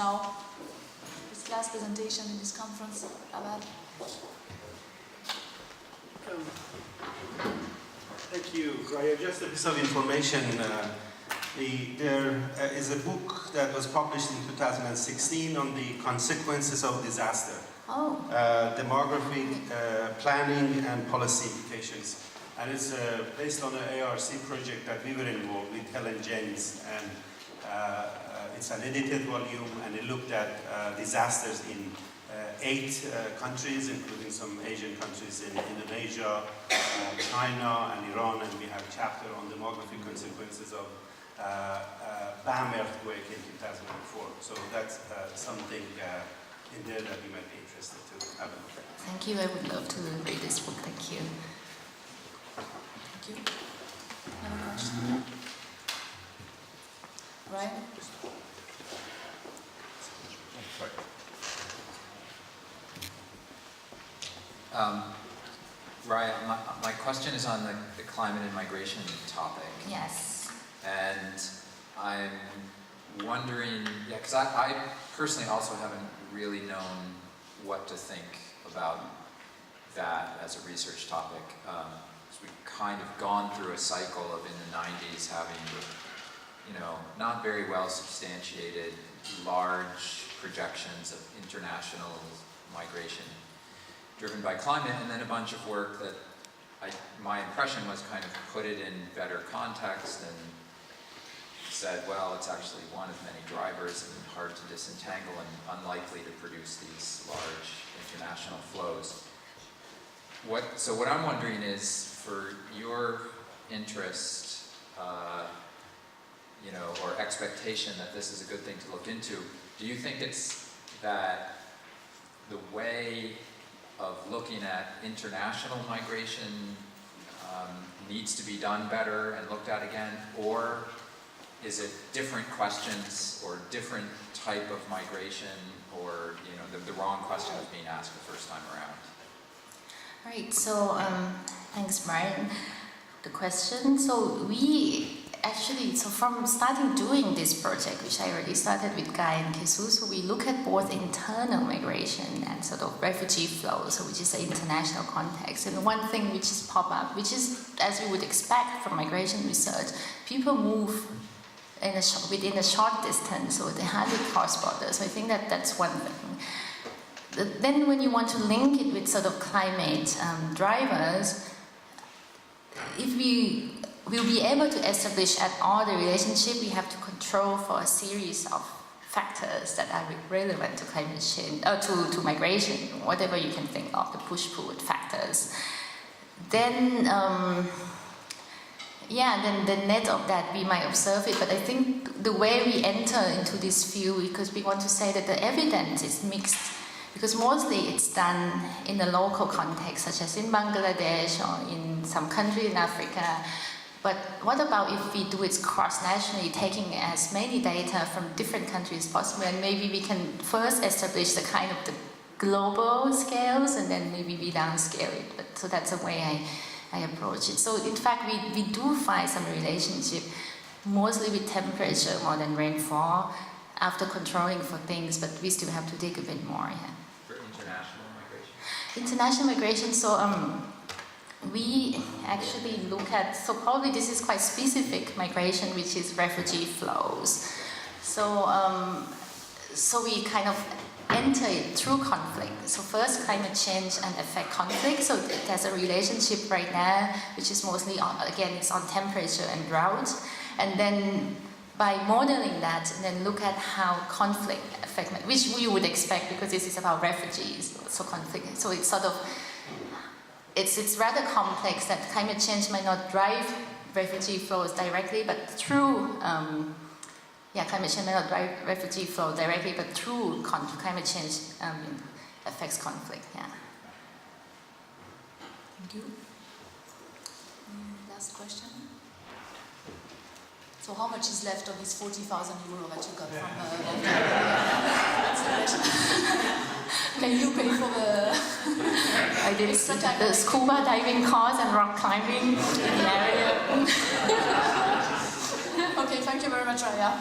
now his last presentation in this conference. Thank you, Raya. Just a piece of information. There is a book that was published in 2016 on the consequences of disaster. Oh. Demographic planning and policy implications. And it's based on an ARC project that we were involved with, Helen Jens, and it's an edited volume, and it looked at disasters in 8 countries, including some Asian countries in Indonesia, China, and Iran, and we have a chapter on demographic consequences of BAM earthquake in 2004. So that's something in there that you might be interested to have a look at. Thank you. I would love to read this book. Thank you. Thank you. Another question? Right? Raya, my question is on the climate and migration topic. Yes. And I'm wondering, because I personally also haven't really known what to think about that as a research topic. We've kind of gone through a cycle of in the 90s having, not very well substantiated large projections of international migration driven by climate, and then a bunch of work that my impression was kind of put it in better context and said, well, it's actually one of many drivers and hard to disentangle and unlikely to produce these large international flows. So what I'm wondering is, for your interest, or expectation that this is a good thing to look into, do you think it's that the way of looking at international migration needs to be done better and looked at again, or is it different questions or different type of migration, or the wrong question was being asked the first time around? Right, so thanks, Brian. The question, so we actually, from starting doing this project, which I already started with Guy and Jesus, so we look at both internal migration and sort of refugee flows, so which is the international context. And one thing which has popped up, which is, as you would expect from migration research, people move within a short distance, so they hardly cross borders. So I think that's one thing. Then when you want to link it with sort of climate drivers, if we will be able to establish at all the relationship, we have to control for a series of factors that are relevant to climate change, to migration, whatever you can think of, the push-pull factors. Then, then the net of that, we might observe it, but I think the way we enter into this field, because we want to say that the evidence is mixed, because mostly it's done in a local context, such as in Bangladesh or in some country in Africa. But what about if we do it cross-nationally, taking as many data from different countries as possible, and maybe we can first establish the kind of the global scales, and then maybe we downscale it. So that's the way I approach it. So in fact, we do find some relationship, mostly with temperature more than rainfall, after controlling for things, but we still have to dig a bit more. Yeah. For international migration? International migration, so we actually look at, so probably this is quite specific migration, which is refugee flows. So, so we kind of enter it through conflict. So first, climate change and affect conflict. So there's a relationship right now, which is mostly on, again, it's on temperature and drought. And then by modeling that, and then look at how conflict affect, which we would expect because this is about refugees, so conflict. So it's sort of, it's rather complex that climate change might not drive refugee flows directly, but through, climate change might not drive refugee flow directly, but through climate change affects conflict, yeah. Thank you. Last question. So how much is left of this 40,000 euro that you got from That's the question. Can you pay for the... I did the scuba diving course and rock climbing in the area. Okay, thank you very much, Raya.